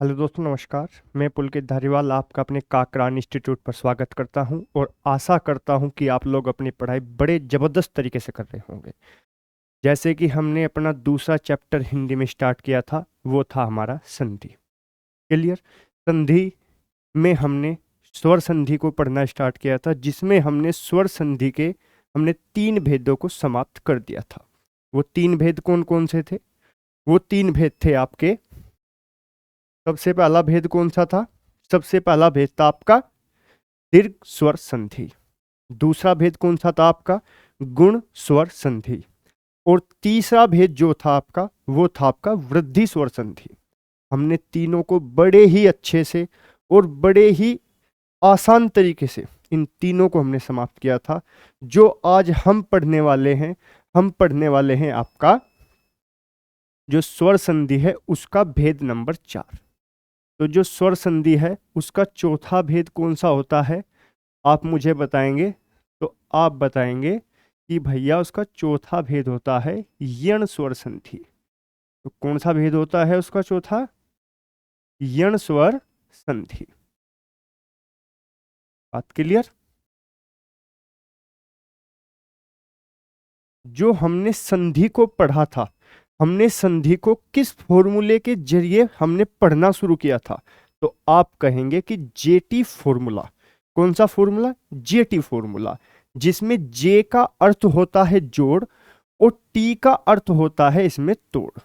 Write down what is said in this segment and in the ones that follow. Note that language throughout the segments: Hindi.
हेलो दोस्तों, नमस्कार। मैं पुलकित धारीवाल आपका अपने काकरान इंस्टीट्यूट पर स्वागत करता हूं और आशा करता हूं कि आप लोग अपनी पढ़ाई बड़े ज़बरदस्त तरीके से कर रहे होंगे। जैसे कि हमने अपना दूसरा चैप्टर हिंदी में स्टार्ट किया था, वो था हमारा संधि। क्लियर? संधि में हमने स्वर संधि को पढ़ना स्टार्ट किया था, जिसमें हमने स्वर संधि के हमने 3 भेदों को समाप्त कर दिया था। वो 3 भेद कौन कौन से थे? वो 3 भेद थे आपके। सबसे पहला भेद कौन सा था? सबसे पहला भेद था आपका दीर्घ स्वर संधि। दूसरा भेद कौन सा था आपका? गुण स्वर संधि। और तीसरा भेद जो था आपका, वो था आपका वृद्धि स्वर संधि। हमने तीनों को बड़े ही अच्छे से और बड़े ही आसान तरीके से इन तीनों को हमने समाप्त किया था। जो आज हम पढ़ने वाले हैं, हम पढ़ने वाले हैं आपका जो स्वर संधि है उसका भेद नंबर 4। तो जो स्वर संधि है उसका चौथा भेद कौन सा होता है, आप मुझे बताएंगे। तो आप बताएंगे कि भैया उसका चौथा भेद होता है यण स्वर संधि। तो कौन सा भेद होता है उसका चौथा? यण स्वर संधि। बात क्लियर? जो हमने संधि को पढ़ा था, हमने संधि को किस फॉर्मूले के जरिए हमने पढ़ना शुरू किया था? तो आप कहेंगे कि जेटी फॉर्मूला। कौन सा फॉर्मूला? जेटी फॉर्मूला, जिसमें जे का अर्थ होता है जोड़ और टी का अर्थ होता है इसमें तोड़।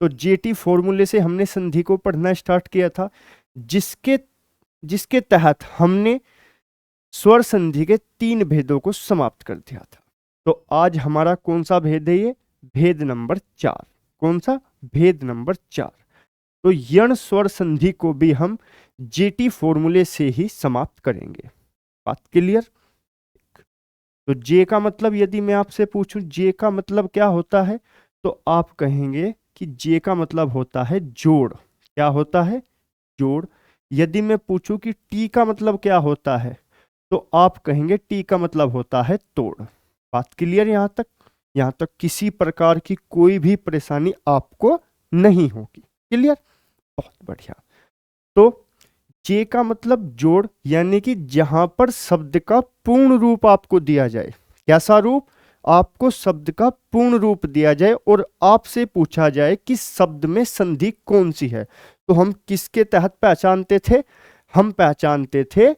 तो जेटी फॉर्मूले से हमने संधि को पढ़ना स्टार्ट किया था, जिसके जिसके तहत हमने स्वर संधि के 3 भेदों को समाप्त कर दिया था। तो आज हमारा कौन सा भेद है? ये भेद नंबर 4। कौन सा? भेद नंबर 4। तो यण स्वर संधि को भी हम जेटी फॉर्मूले से ही समाप्त करेंगे। बात क्लियर? तो जे का मतलब, यदि मैं आपसे पूछूं जे का मतलब क्या होता है, तो आप कहेंगे कि जे का मतलब होता है जोड़। क्या होता है? जोड़। यदि मैं पूछूं कि टी का मतलब क्या होता है, तो आप कहेंगे टी का मतलब होता है तोड़। बात क्लियर? यहां तक? यहां तक किसी प्रकार की कोई भी परेशानी आपको नहीं होगी। क्लियर? बहुत बढ़िया। तो जे का मतलब जोड़, यानी कि जहां पर शब्द का पूर्ण रूप आपको दिया जाए। कैसा रूप? आपको शब्द का पूर्ण रूप दिया जाए और आपसे पूछा जाए कि शब्द में संधि कौन सी है, तो हम किसके तहत पहचानते थे? हम पहचानते थे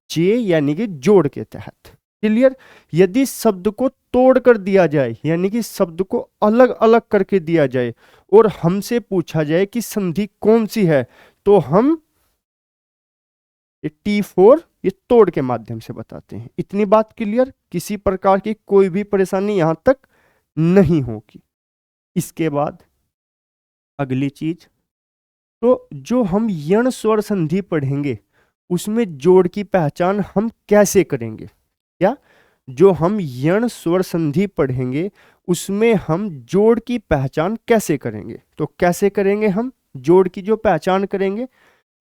जे यानी कि जोड़ के तहत। क्लियर? यदि शब्द को तोड़ कर दिया जाए, यानी कि शब्द को अलग अलग करके दिया जाए और हमसे पूछा जाए कि संधि कौन सी है, तो हम ये T4 ये तोड़ के माध्यम से बताते हैं। इतनी बात क्लियर? किसी प्रकार की कोई भी परेशानी यहां तक नहीं होगी। इसके बाद अगली चीज, तो जो हम यण स्वर संधि पढ़ेंगे उसमें जोड़ की पहचान हम कैसे करेंगे? क्या? जो हम यण स्वर संधि पढ़ेंगे उसमें हम जोड़ की पहचान कैसे करेंगे? तो कैसे करेंगे हम जोड़ की जो पहचान करेंगे?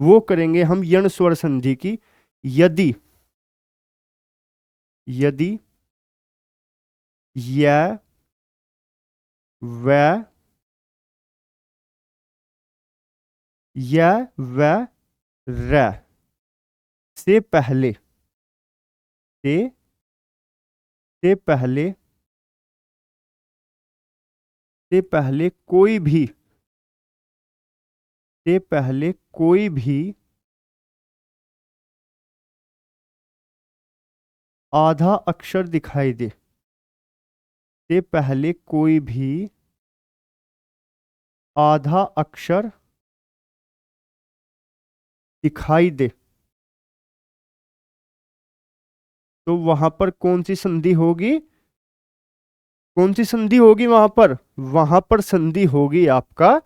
वो करेंगे हम यण स्वर संधि की, यदि यदि य व य व र से पहले से से पहले से पहले कोई भी से पहले कोई भी आधा अक्षर दिखाई दे। से पहले कोई भी आधा अक्षर दिखाई दे, तो वहां पर कौन सी संधि होगी? कौन सी संधि होगी वहां पर? वहां पर संधि होगी आपका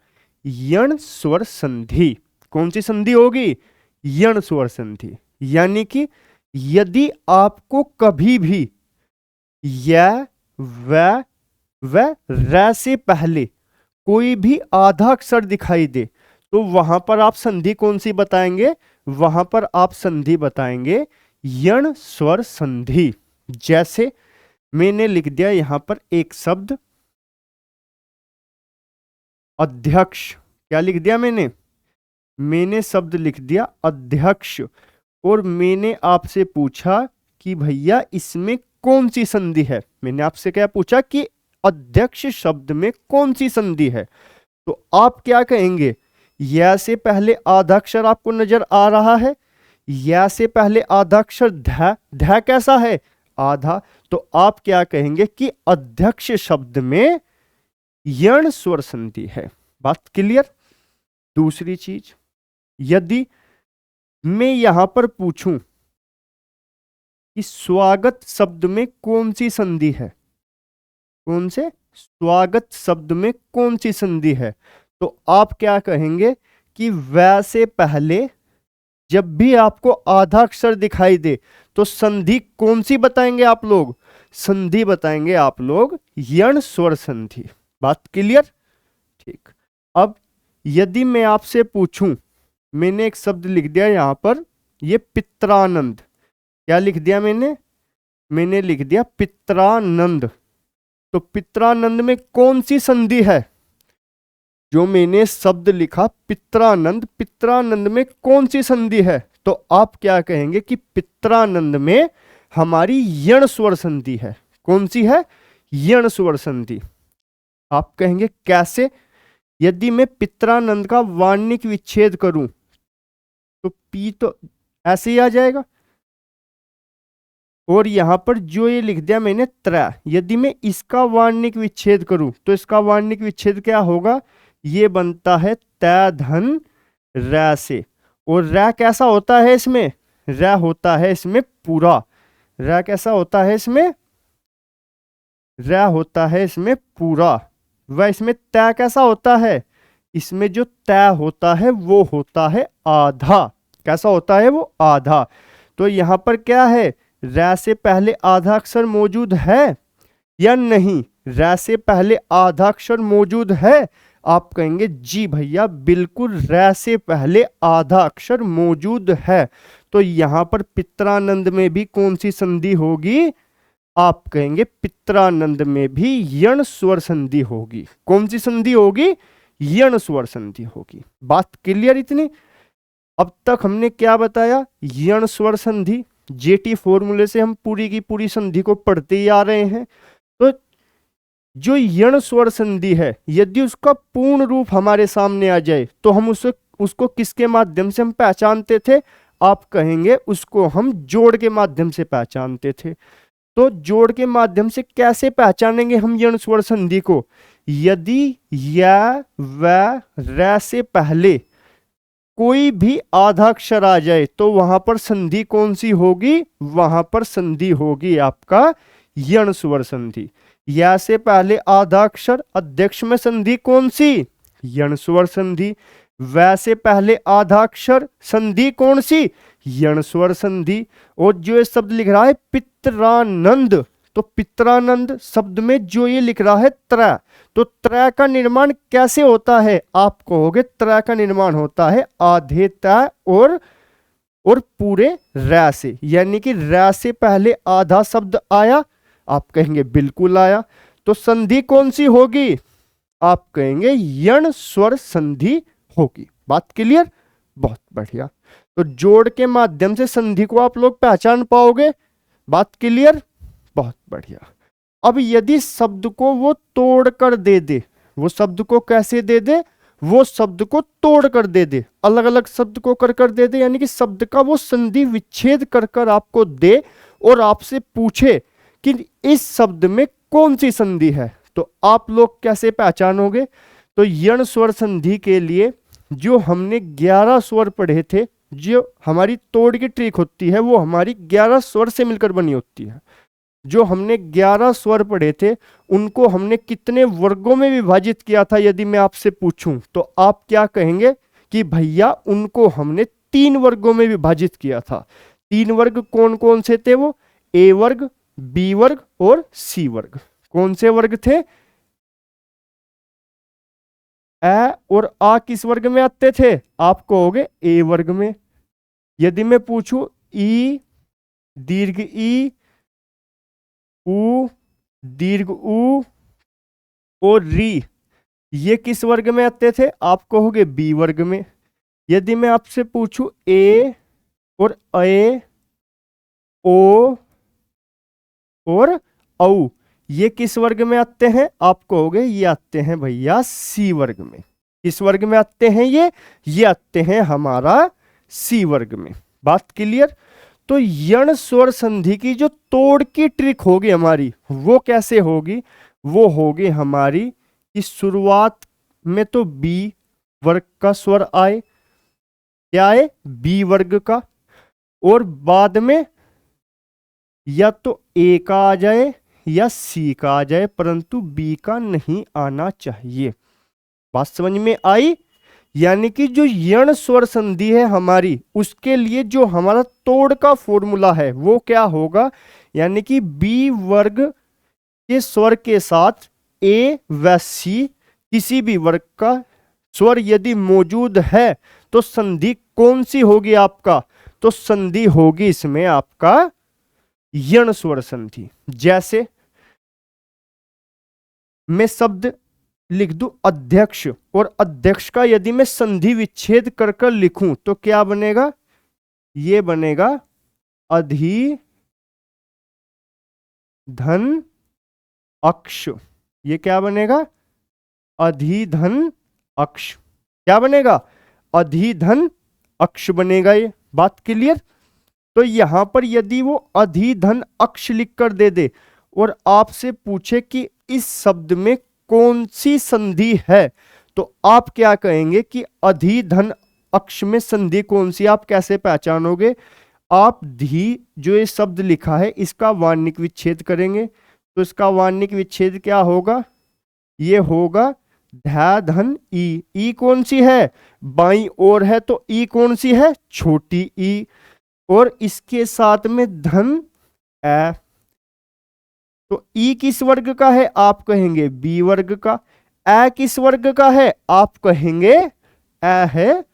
यण स्वर संधि। कौन सी संधि होगी? यण स्वर संधि। यानी कि यदि आपको कभी भी य व र से पहले कोई भी आधा अक्षर दिखाई दे, तो वहां पर आप संधि कौन सी बताएंगे? वहां पर आप संधि बताएंगे यण स्वर संधि। जैसे मैंने लिख दिया यहां पर एक शब्द अध्यक्ष। क्या लिख दिया मैंने? मैंने शब्द लिख दिया अध्यक्ष, और मैंने आपसे पूछा कि भैया इसमें कौन सी संधि है। मैंने आपसे क्या पूछा कि अध्यक्ष शब्द में कौन सी संधि है। तो आप क्या कहेंगे, या से पहले आधा अक्षर आपको नजर आ रहा है, या से पहले आधा अक्षर ध, ध कैसा है, आधा। तो आप क्या कहेंगे कि अध्यक्ष शब्द में यण स्वर संधि है। बात क्लियर। दूसरी चीज, यदि मैं यहां पर पूछूं कि स्वागत शब्द में कौन सी संधि है, कौन से स्वागत शब्द में कौन सी संधि है, तो आप क्या कहेंगे कि वैसे पहले जब भी आपको आधा अक्षर दिखाई दे तो संधि कौन सी बताएंगे आप लोग, संधि बताएंगे आप लोग यण स्वर संधि। बात क्लियर। ठीक। अब यदि मैं आपसे पूछूं, मैंने एक शब्द लिख दिया यहां पर, ये पित्रानंद। क्या लिख दिया मैंने लिख दिया पित्रानंद। तो पित्रानंद में कौन सी संधि है, जो मैंने शब्द लिखा पित्रानंद, पित्रानंद में कौन सी संधि है। तो आप क्या कहेंगे कि पित्रानंद में हमारी यण स्वर संधि है। कौन सी है, यण स्वर संधि। आप कहेंगे कैसे, यदि मैं पित्रानंद का वार्णिक विच्छेद करूं तो पी तो ऐसे ही आ जाएगा, और यहां पर जो ये लिख दिया मैंने त्र, यदि मैं इसका वार्णिक विच्छेद करूं तो इसका वार्णिक विच्छेद क्या होगा, ये बनता है तै धन रै से। और रै कैसा होता है इसमें, रै होता है इसमें पूरा। रै कैसा होता है इसमें, रै होता है इसमें पूरा। वह इसमें तै कैसा होता है, इसमें जो तै होता है वो होता है आधा। कैसा होता है वो, आधा। तो यहां पर क्या है, रै से पहले आधा अक्षर मौजूद है या नहीं, रै से पहले आधा अक्षर मौजूद है। आप कहेंगे जी भैया बिल्कुल रै से पहले आधा अक्षर मौजूद है। तो यहां पर पित्रानंद में भी कौन सी संधि होगी, आप कहेंगे पित्रानंद में भी यण स्वर संधि होगी। कौन सी संधि होगी, यण स्वर संधि होगी। बात क्लियर इतनी। अब तक हमने क्या बताया, यण स्वर संधि। जेटी फॉर्मूले से हम पूरी की पूरी संधि को पढ़ते ही आ रहे हैं। तो जो यण स्वर संधि है, यदि उसका पूर्ण रूप हमारे सामने आ जाए तो हम उसको किसके माध्यम से हम पहचानते थे, आप कहेंगे उसको हम जोड़ के माध्यम से पहचानते थे। तो जोड़ के माध्यम से कैसे पहचानेंगे हम यण स्वर संधि को, यदि य व र से पहले कोई भी आधा अक्षर आ जाए तो वहां पर संधि कौन सी होगी, वहां पर संधि होगी आपका यण स्वर संधि। या से पहले आधा अक्षर, अध्यक्ष में संधि कौन सी, यण स्वर संधि। वै से पहले आधा अक्षर, संधि कौन सी, यण स्वर संधि। और जो ये शब्द लिख रहा है पित्रानंद, तो पित्रानंद शब्द में जो ये लिख रहा है त्र, तो त्र का निर्माण कैसे होता है, आप कहोगे त्र का निर्माण होता है आधे त और पूरे रै से। यानी कि रै से पहले आधा शब्द आया, आप कहेंगे बिल्कुल आया। तो संधि कौन सी होगी, आप कहेंगे यण स्वर संधि होगी। बात क्लियर, बहुत बढ़िया। तो जोड़ के माध्यम से संधि को आप लोग पहचान पाओगे। बात क्लियर, बहुत बढ़िया। अब यदि शब्द को वो तोड़ कर दे दे, वो शब्द को कैसे दे दे, वो शब्द को तोड़ कर दे दे, अलग अलग शब्द को कर दे दे, यानी कि शब्द का वो संधि विच्छेद कर आपको दे और आपसे पूछे कि इस शब्द में कौन सी संधि है, तो आप लोग कैसे पहचानोगे। तो यण स्वर संधि के लिए जो हमने 11 स्वर पढ़े थे, जो हमारी तोड़ की ट्रिक होती है वो हमारी 11 स्वर से मिलकर बनी होती है। जो हमने 11 स्वर पढ़े थे उनको हमने कितने वर्गों में विभाजित किया था, यदि मैं आपसे पूछूं तो आप क्या कहेंगे कि भैया उनको हमने 3 वर्गों में विभाजित किया था। 3 वर्ग कौन कौन से थे, वो ए वर्ग, बी वर्ग और सी वर्ग। कौन से वर्ग थे, ए और आ किस वर्ग में आते थे, आप कहोगे ए वर्ग में। यदि मैं पूछूं ई दीर्घ ई, उ दीर्घ उ और री, ये किस वर्ग में आते थे, आप कहोगे बी वर्ग में। यदि मैं आपसे पूछूं ए और ए, ओ और औ, ये किस वर्ग में आते हैं? आप कहोगे ये आते हैं भैया सी वर्ग में। किस वर्ग में आते हैं ये आते हैं हमारा सी वर्ग में। बात क्लियर? तो यण स्वर संधि की जो तोड़ की ट्रिक होगी हमारी, वो कैसे होगी? वो होगी हमारी कि शुरुआत में तो बी वर्ग का स्वर आए, क्या आए? बी वर्ग का, और बाद में या तो ए का आ जाए या सी का आ जाए, परंतु बी का नहीं आना चाहिए। बात समझ में आई? यानी कि जो यण स्वर संधि है हमारी, उसके लिए जो हमारा तोड़ का फॉर्मूला है वो क्या होगा? यानी कि बी वर्ग के स्वर के साथ ए व सी किसी भी वर्ग का स्वर यदि मौजूद है तो संधि कौन सी होगी आपका? तो संधि होगी इसमें आपका यण स्वर संधि। जैसे मैं शब्द लिख दूं अध्यक्ष, और अध्यक्ष का यदि मैं संधि विच्छेद कर कर लिखूं तो क्या बनेगा? ये बनेगा अधि धन अक्ष। ये क्या बनेगा? अधिधन अक्ष। क्या बनेगा? अधिधन अक्ष बनेगा ये। बात क्लियर? तो यहां पर यदि वो अधिधन अक्ष लिख कर दे दे और आपसे पूछे कि इस शब्द में कौन सी संधि है, तो आप क्या कहेंगे कि अधिधन अक्ष में संधि कौन सी? आप कैसे पहचानोगे? आप धी जो ये शब्द लिखा है इसका वार्णिक विच्छेद करेंगे, तो इसका वार्णिक विच्छेद क्या होगा? ये होगा धा धन ई। ई कौन सी है? बाई ओर है, तो ई कौन सी है? छोटी ई। और इसके साथ में धन ए, तो ई किस वर्ग का है? आप कहेंगे बी वर्ग का। ए किस वर्ग का है? आप कहेंगे ए है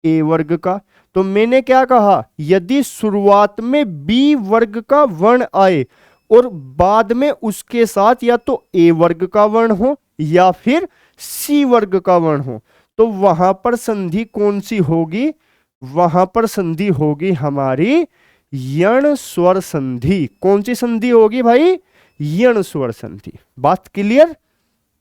ए वर्ग का। तो मैंने क्या कहा? यदि शुरुआत में बी वर्ग का वर्ण आए और बाद में उसके साथ या तो ए वर्ग का वर्ण हो या फिर सी वर्ग का वर्ण हो, तो वहां पर संधि कौन सी होगी? वहां पर संधि होगी हमारी यण स्वर संधि। कौन सी संधि होगी भाई? यण स्वर संधि। बात क्लियर?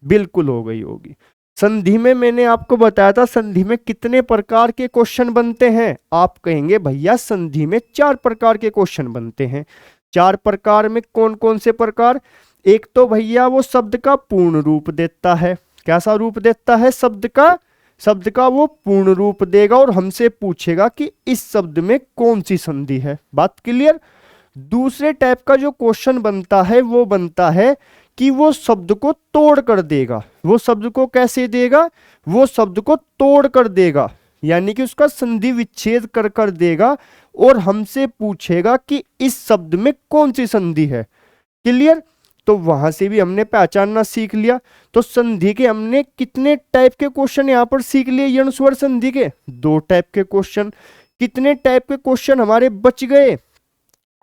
बिल्कुल हो गई होगी। संधि में मैंने आपको बताया था संधि में कितने प्रकार के क्वेश्चन बनते हैं। आप कहेंगे भैया संधि में 4 प्रकार के क्वेश्चन बनते हैं। 4 प्रकार में कौन कौन से प्रकार? एक तो भैया वो शब्द का पूर्ण रूप देता है। कैसा रूप देता है? शब्द का वो पूर्ण रूप देगा और हमसे पूछेगा कि इस शब्द में कौन सी संधि है। बात क्लियर? दूसरे टाइप का जो क्वेश्चन बनता है वो बनता है कि वो शब्द को तोड़ कर देगा। वो शब्द को कैसे देगा? वो शब्द को तोड़ कर देगा, यानी कि उसका संधि विच्छेद कर कर देगा और हमसे पूछेगा कि इस शब्द में कौन सी संधि है। क्लियर? तो वहां से भी हमने पहचानना सीख लिया। तो संधि के हमने कितने टाइप के क्वेश्चन यहां पर सीख लिए? यण स्वर संधि के 2 टाइप के क्वेश्चन। कितने टाइप के क्वेश्चन हमारे बच गए?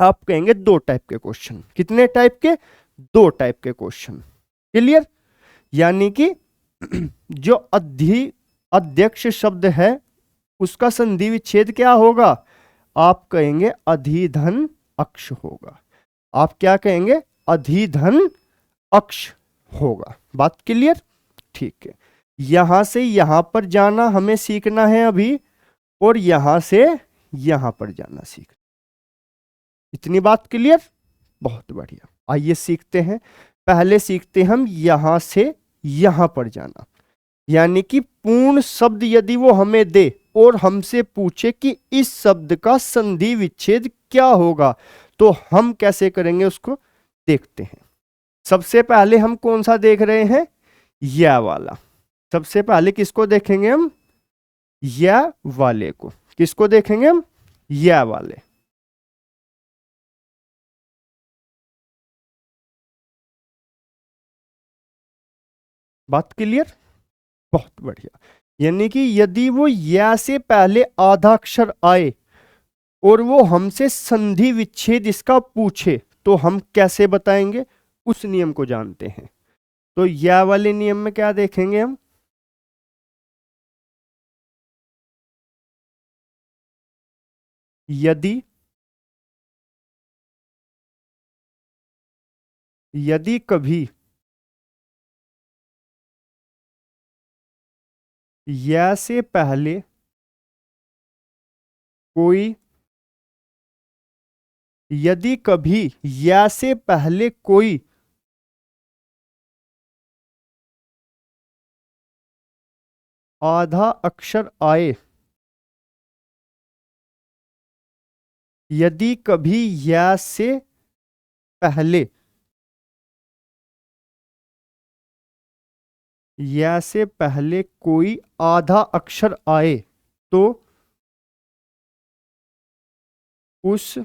आप कहेंगे 2 टाइप के क्वेश्चन। कितने टाइप के? 2 टाइप के क्वेश्चन। क्लियर? यानी कि जो अध्यक्ष शब्द है उसका संधि विच्छेद क्या होगा? आप कहेंगे अधिधन अक्ष होगा। आप क्या कहेंगे? अधिधन अक्ष होगा। बात क्लियर? ठीक है। यहां से यहां पर जाना हमें सीखना है अभी, और यहां से यहां पर जाना सीखना। इतनी बात क्लियर? बहुत बढ़िया। आइए सीखते हैं। पहले सीखते हम यहां से यहां पर जाना। यानी कि पूर्ण शब्द यदि वो हमें दे और हमसे पूछे कि इस शब्द का संधि विच्छेद क्या होगा, तो हम कैसे करेंगे उसको देखते हैं। सबसे पहले हम कौन सा देख रहे हैं? यह वाला। सबसे पहले किसको देखेंगे हम? यह वाले को। किसको देखेंगे हम? यह वाले। बात क्लियर? बहुत बढ़िया। यानी कि यदि वो या से पहले आधा अक्षर आए और वो हमसे संधि विच्छेद इसका पूछे, तो हम कैसे बताएंगे? उस नियम को जानते हैं। तो या वाले नियम में क्या देखेंगे हम? यदि यदि कभी या से पहले कोई यदि कभी या से पहले कोई आधा अक्षर आए, यदि कभी या से पहले या से पहले कोई आधा अक्षर आए तो उस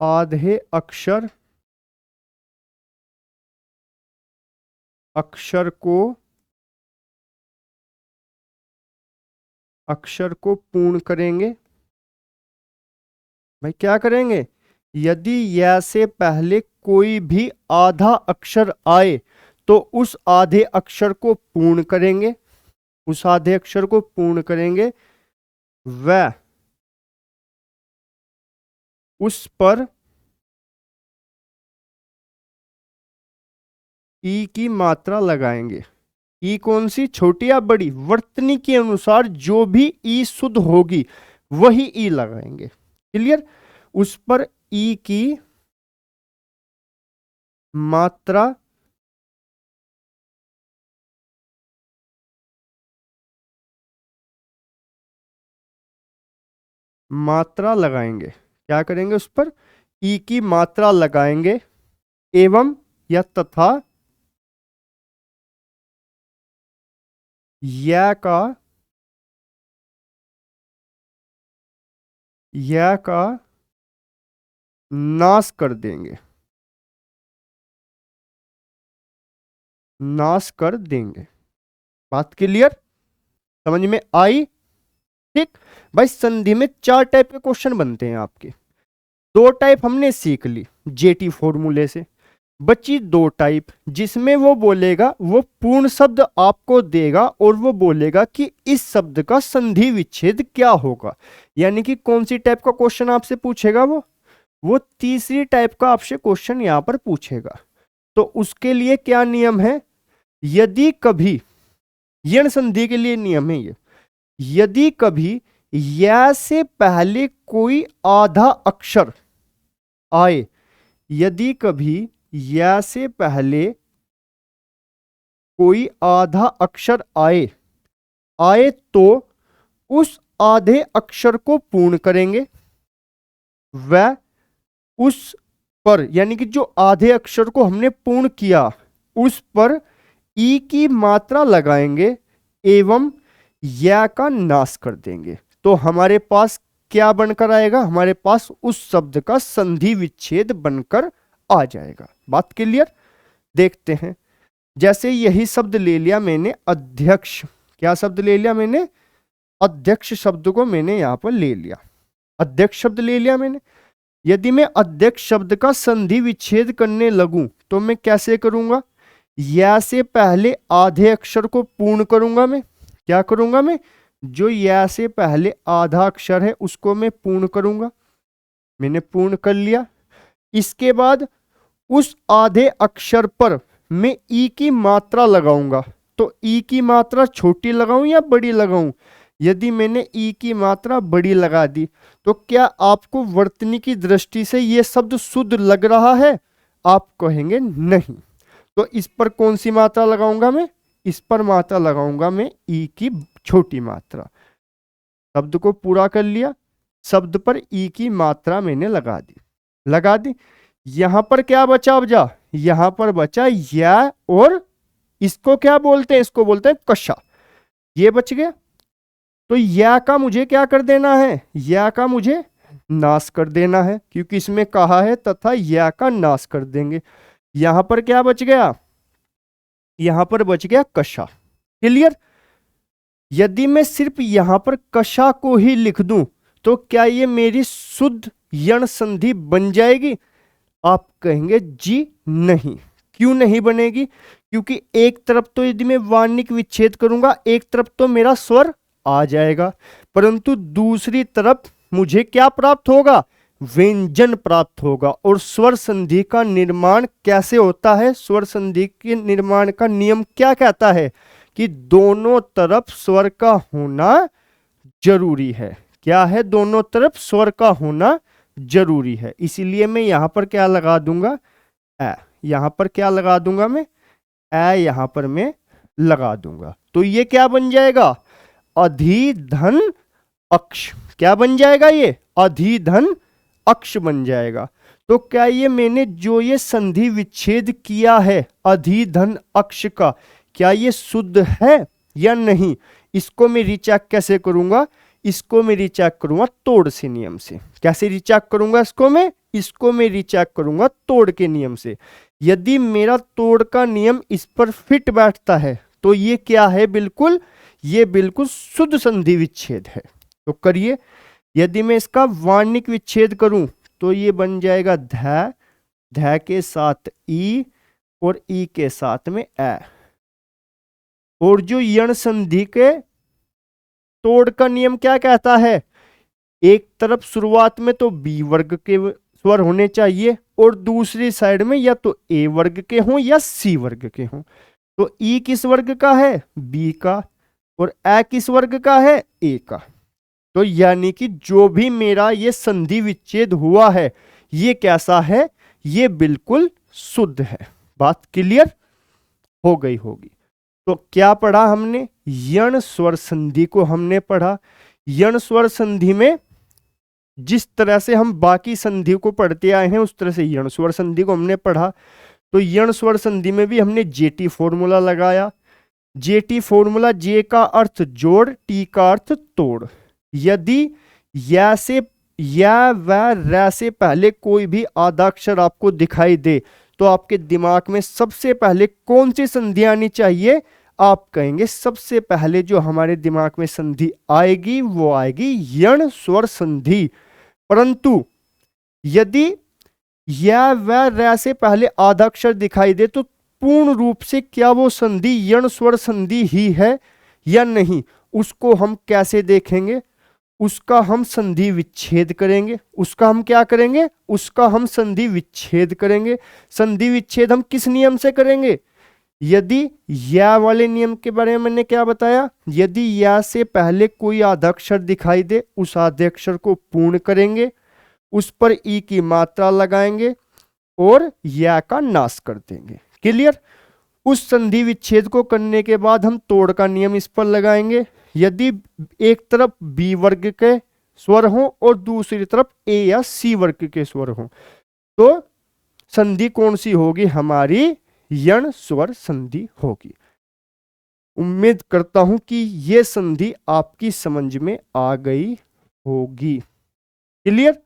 आधे अक्षर को पूर्ण करेंगे। भाई क्या करेंगे? यदि या से पहले कोई भी आधा अक्षर आए तो उस आधे अक्षर को पूर्ण करेंगे, उस आधे अक्षर को पूर्ण करेंगे व उस पर ई की मात्रा लगाएंगे। ई कौन सी, छोटी या बड़ी? वर्तनी के अनुसार जो भी ई शुद्ध होगी वही ई लगाएंगे। क्लियर? उस पर ई की मात्रा लगाएंगे। क्या करेंगे? उस पर ई की मात्रा लगाएंगे एवं या तथा या का नाश कर देंगे, नाश कर देंगे। बात क्लियर? समझ में आई? ठीक भाई, संधि में 4 टाइप के क्वेश्चन बनते हैं आपके। 2 टाइप हमने सीख ली जेटी फॉर्मूले से, बची 2 टाइप जिसमें वो बोलेगा, वो पूर्ण शब्द आपको देगा और वो बोलेगा कि इस शब्द का संधि विच्छेद क्या होगा। यानी कि कौन सी टाइप का क्वेश्चन आपसे पूछेगा? वो तीसरी टाइप का आपसे क्वेश्चन यहां पर पूछेगा। तो उसके लिए क्या नियम है? यदि कभी, यण संधि के लिए नियम है ये, यदि कभी या से पहले कोई आधा अक्षर आए, यदि कभी या से पहले कोई आधा अक्षर आए तो उस आधे अक्षर को पूर्ण करेंगे व उस पर, यानी कि जो आधे अक्षर को हमने पूर्ण किया उस पर ई की मात्रा लगाएंगे एवं या का नाश कर देंगे। तो हमारे पास क्या बनकर आएगा? हमारे पास उस शब्द का संधि विच्छेद बनकर आ जाएगा। बात क्लियर? देखते हैं। जैसे यही शब्द ले लिया मैंने अध्यक्ष, क्या शब्द ले लिया मैंने? अध्यक्ष शब्द को मैंने यहां पर ले लिया, अध्यक्ष शब्द ले लिया मैंने। यदि मैं अध्यक्ष शब्द का संधि विच्छेद करने लगूं तो मैं कैसे करूंगा? या से पहले आधे अक्षर को पूर्ण करूंगा। मैं क्या करूंगा? मैं जो या से पहले आधा अक्षर है उसको मैं पूर्ण करूंगा। मैंने पूर्ण कर लिया। इसके बाद उस आधे अक्षर पर मैं ई की मात्रा लगाऊंगा। तो ई की मात्रा छोटी लगाऊं या बड़ी लगाऊं? यदि मैंने ई की मात्रा बड़ी लगा दी तो क्या आपको वर्तनी की दृष्टि से यह शब्द शुद्ध लग रहा है? आप कहेंगे नहीं। तो इस पर कौन सी मात्रा लगाऊंगा मैं? इस पर मात्रा लगाऊंगा मैं ई की छोटी मात्रा। शब्द को पूरा कर लिया, शब्द पर ई की मात्रा मैंने लगा दी। यहां पर क्या बचा? बचा यहां पर बचा या, और इसको क्या बोलते हैं? इसको बोलते हैं कशा। ये बच गया। तो या का मुझे क्या कर देना है? या का मुझे नाश कर देना है, क्योंकि इसमें कहा है तथा या का नाश कर देंगे। यहां पर क्या बच गया? यहां पर बच गया कशा। क्लियर? यदि मैं सिर्फ यहां पर कशा को ही लिख दूं तो क्या ये मेरी शुद्ध यण संधि बन जाएगी? आप कहेंगे जी नहीं। क्यों नहीं बनेगी? क्योंकि एक तरफ तो यदि मैं वार्णिक विच्छेद करूंगा एक तरफ तो मेरा स्वर आ जाएगा, परंतु दूसरी तरफ मुझे क्या प्राप्त होगा? व्यंजन प्राप्त होगा। और स्वर संधि का निर्माण कैसे होता है? स्वर संधि के निर्माण का नियम क्या कहता है? कि दोनों तरफ स्वर का होना जरूरी है। क्या है? दोनों तरफ स्वर का होना जरूरी है। इसीलिए मैं यहां पर क्या लगा दूंगा? ए। यहां पर क्या लगा दूंगा मैं? ए यहां पर मैं लगा दूंगा। तो ये क्या बन जाएगा? अधिधन अक्ष। क्या बन जाएगा? ये अधिधन अक्ष बन जाएगा। तो क्या ये मैंने जो ये संधि विच्छेद किया है अधिधन अक्ष का, क्या ये शुद्ध है या नहीं? इसको मैं रिचेक कैसे करूंगा? इसको मैं रिचेक करूंगा तोड़ से नियम से। कैसे रिचेक करूंगा इसको मैं? इसको मैं रिचेक करूंगा तोड़ के नियम से। यदि मेरा तोड़ का नियम इस पर फिट बैठता है तो ये क्या है? बिल्कुल, ये बिल्कुल शुद्ध संधि विच्छेद है। तो करिए। यदि मैं इसका वार्णिक विच्छेद करूं तो ये बन जाएगा ध, ध के साथ ई और ई के साथ में ए। और जो यण संधि के तोड़ का नियम क्या कहता है? एक तरफ शुरुआत में तो बी वर्ग के स्वर होने चाहिए और दूसरी साइड में या तो ए वर्ग के हों या सी वर्ग के हों। तो ई किस वर्ग का है? बी का। और ए किस वर्ग का है? ए का। तो यानी कि जो भी मेरा ये संधि विच्छेद हुआ है ये कैसा है? ये बिल्कुल शुद्ध है। बात क्लियर हो गई होगी। तो क्या पढ़ा हमने? यण स्वर संधि को हमने पढ़ा। यण स्वर संधि में जिस तरह से हम बाकी संधि को पढ़ते आए हैं उस तरह से यण स्वर संधि को हमने पढ़ा। तो यण स्वर संधि में भी हमने जेटी फॉर्मूला लगाया। जेटी फॉर्मूला, जे का अर्थ जोड़, टी का अर्थ तोड़। यदि या से या व र से पहले कोई भी आद्याक्षर आपको दिखाई दे तो आपके दिमाग में सबसे पहले कौन सी संधि आनी चाहिए? आप कहेंगे सबसे पहले जो हमारे दिमाग में संधि आएगी वो आएगी यण स्वर संधि। परंतु यदि या व र से पहले आद्याक्षर दिखाई दे तो पूर्ण रूप से क्या वो संधि यण स्वर संधि ही है या नहीं, उसको हम कैसे देखेंगे? उसका हम संधि विच्छेद करेंगे। उसका हम क्या करेंगे? उसका हम संधि विच्छेद करेंगे। संधि विच्छेद हम किस नियम से करेंगे? यदि या वाले नियम के बारे में मैंने क्या बताया? यदि या से पहले कोई आद्याक्षर दिखाई दे उस आद्याक्षर को पूर्ण करेंगे, उस पर ई की मात्रा लगाएंगे और या का नाश कर देंगे। क्लियर? उस संधि विच्छेद को करने के बाद हम तोड़ का नियम इस पर लगाएंगे। यदि एक तरफ बी वर्ग के स्वर हों और दूसरी तरफ ए या सी वर्ग के स्वर हों तो संधि कौन सी होगी? हमारी यण स्वर संधि होगी। उम्मीद करता हूं कि यह संधि आपकी समझ में आ गई होगी। क्लियर?